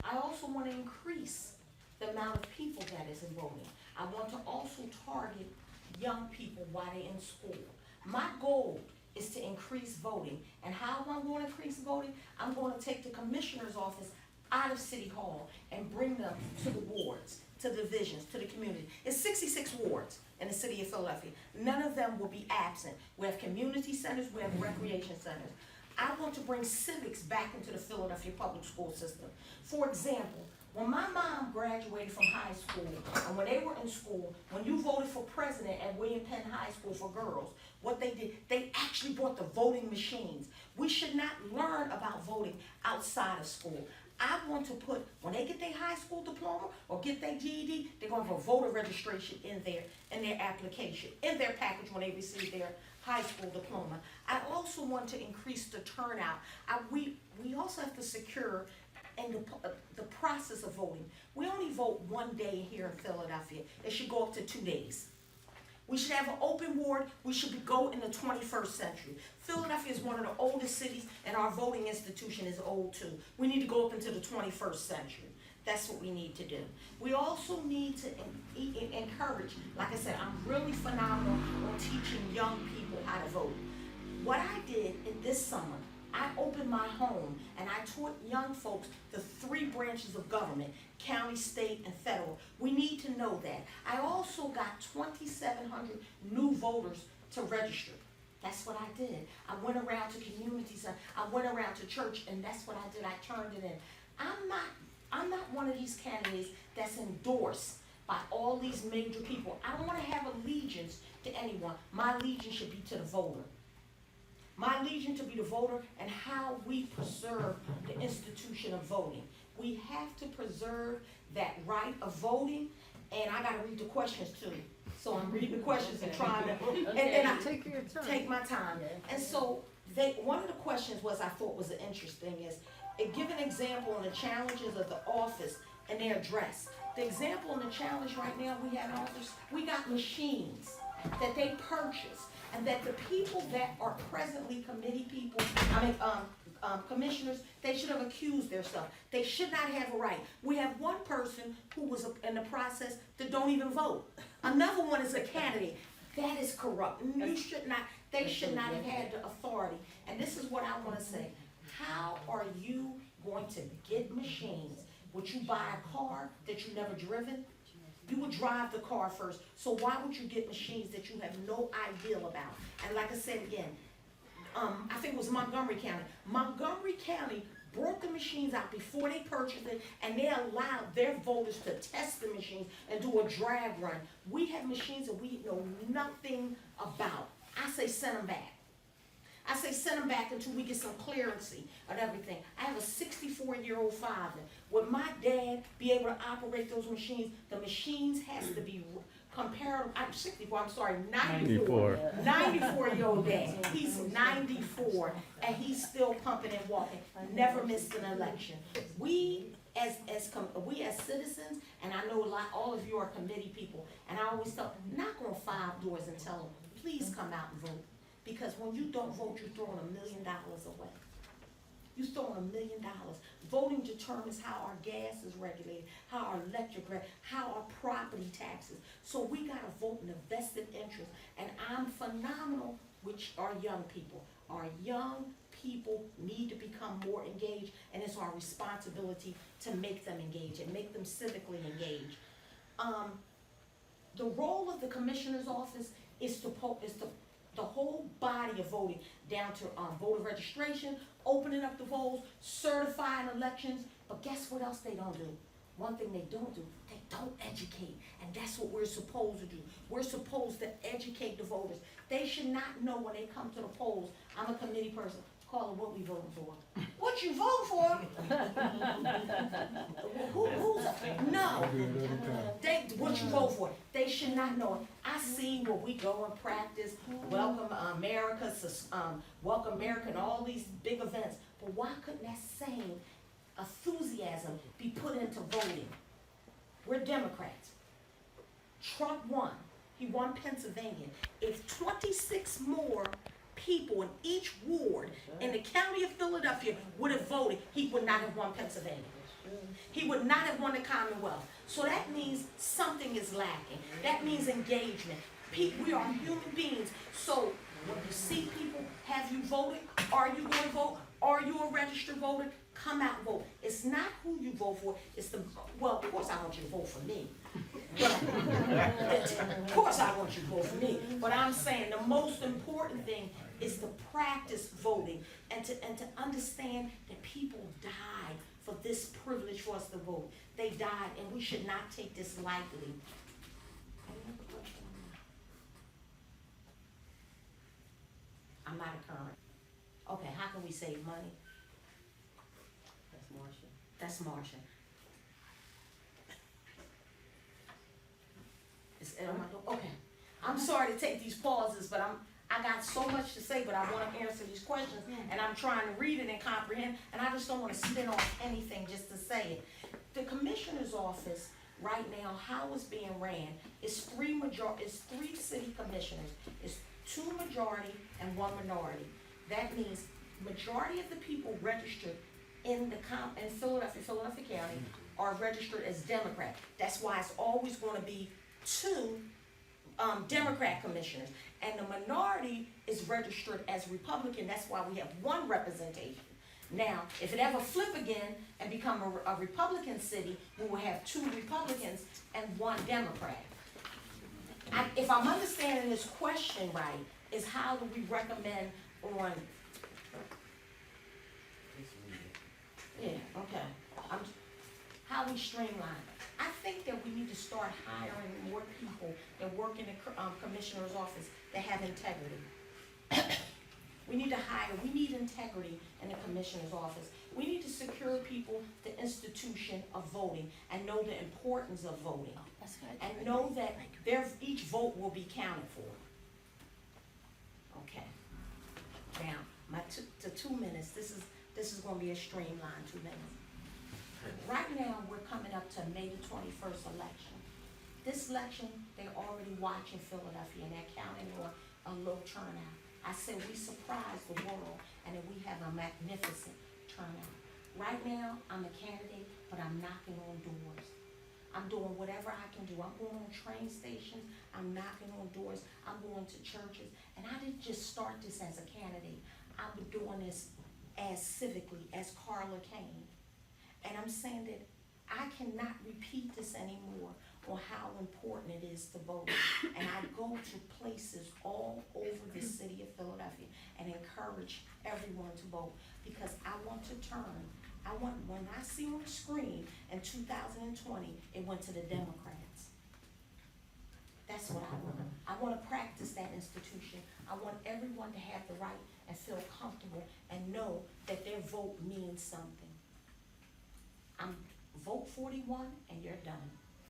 I also want to increase the amount of people that is in voting. I want to also target young people while they're in school. My goal is to increase voting. And how am I going to increase voting? I'm going to take the commissioner's office out of City Hall and bring them to the wards, to the divisions, to the community. It's 66 wards in the city of Philadelphia. None of them will be absent. We have community centers, we have recreation centers. I want to bring civics back into the Philadelphia public school system. For example, when my mom graduated from high school, and when they were in school, when you voted for president at William Penn High School for girls, what they did, they actually brought the voting machines. We should not learn about voting outside of school. I want to put, when they get their high school diploma or get their GED, they're going to have voter registration in their application, in their package when they receive their high school diploma. I also want to increase the turnout. We also have to secure in the process of voting. We only vote one day here in Philadelphia. It should go up to 2 days. We should have an open ward. We should go in the 21st century. Philadelphia is one of the oldest cities, and our voting institution is old too. We need to go up into the 21st century. That's what we need to do. We also need to encourage, like I said, I'm really phenomenal on teaching young people how to vote. What I did in this summer, I opened my home and I taught young folks the 3 branches of government, county, state, and federal. We need to know that. I also got 2,700 new voters to register. That's what I did. I went around to communities, I went around to church, and that's what I did. I turned it in. I'm not one of these candidates that's endorsed by all these major people. I don't want to have allegiance to anyone. My allegiance should be to the voter. My allegiance to be the voter and how we preserve the institution of voting. We have to preserve that right of voting, and I gotta read the questions too. So I'm reading the questions and trying to, and I take my time. And so one of the questions was, I thought was interesting, is give an example on the challenges of the office and their address. The example and the challenge right now we have in office, we got machines that they purchase, and that the people that are presently committee people, commissioners, they should have accused themselves. They should not have a right. We have one person who was in the process that don't even vote. Another one is a candidate. That is corrupt. They should not have had the authority. And this is what I want to say. How are you going to get machines? Would you buy a car that you've never driven? You would drive the car first. So why would you get machines that you have no idea about? And like I said again, I think it was Montgomery County. Montgomery County brought the machines out before they purchased it, and they allowed their voters to test the machines and do a drag run. We have machines that we know nothing about. I say send them back. I say send them back until we get some clearancy and everything. I have a 64-year-old father. Would my dad be able to operate those machines? The machines has to be comparable. I'm 64, I'm sorry, 94. 94-year-old dad. He's 94, and he's still pumping and walking. Never missed an election. We as citizens, and I know all of you are committee people, and I always tell, knock on 5 doors and tell them, please come out and vote. Because when you don't vote, you're throwing $1 million away. You're throwing $1 million. Voting determines how our gas is regulated, how our electric, how our property taxes. So we gotta vote in the vested interest. And I'm phenomenal with our young people. Our young people need to become more engaged, and it's our responsibility to make them engaged and make them civically engaged. The role of the commissioner's office is to the whole body of voting, down to voter registration, opening up the polls, certifying elections. But guess what else they don't do? One thing they don't do, they don't educate. And that's what we're supposed to do. We're supposed to educate the voters. They should not know when they come to the polls, I'm a committee person. Carla, what we voting for? What you vote for? No. What you vote for? They should not know it. I see where we go and practice Welcome America, Welcome America, and all these big events. But why couldn't that same enthusiasm be put into voting? We're Democrats. Trump won. He won Pennsylvania. If 26 more people in each ward in the county of Philadelphia would have voted, he would not have won Pennsylvania. He would not have won the Commonwealth. So that means something is lacking. That means engagement. We are human beings. So when you see people, have you voted? Are you going to vote? Are you a registered voter? Come out and vote. It's not who you vote for. It's well, of course I want you to vote for me. Of course I want you to vote for me. But I'm saying the most important thing is to practice voting and to understand that people died for this privilege for us to vote. They died, and we should not take this lightly. I'm not a current. Okay, how can we save money? That's Marcia. That's Marcia. Okay, I'm sorry to take these pauses, but I got so much to say, but I want to answer these questions, and I'm trying to read it and comprehend, and I just don't want to spin off anything just to say it. The commissioner's office right now, how it's being ran, is three city commissioners. It's 2 majority and 1 minority. That means majority of the people registered in Philadelphia County are registered as Democrat. That's why it's always going to be 2 Democrat commissioners, and the minority is registered as Republican. That's why we have 1 representation. Now, if it ever flip again and become a Republican city, we will have 2 Republicans and 1 Democrat. If I'm understanding this question right, is how do we recommend on? Yeah, okay. How we streamline. I think that we need to start hiring more people that work in the commissioner's office that have integrity. We need integrity in the commissioner's office. We need to secure people the institution of voting and know the importance of voting. And know that each vote will be counted for. Okay. Now, the 2 minutes, this is going to be a streamlined 2 minutes. Right now, we're coming up to May the 21st election. This election, they're already watching Philadelphia, and they're counting on a low turnout. I said we surprise the world, and that we have a magnificent turnout. Right now, I'm a candidate, but I'm knocking on doors. I'm doing whatever I can do. I'm going on train stations. I'm knocking on doors. I'm going to churches. And I didn't just start this as a candidate. I've been doing this as civically, as Carla Cain. And I'm saying that I cannot repeat this anymore on how important it is to vote. And I go to places all over the city of Philadelphia and encourage everyone to vote, because I want to turn. When I see on the screen in 2020, it went to the Democrats. That's what I want. I want to practice that institution. I want everyone to have the right and feel comfortable and know that their vote means something. Vote 41 and you're done.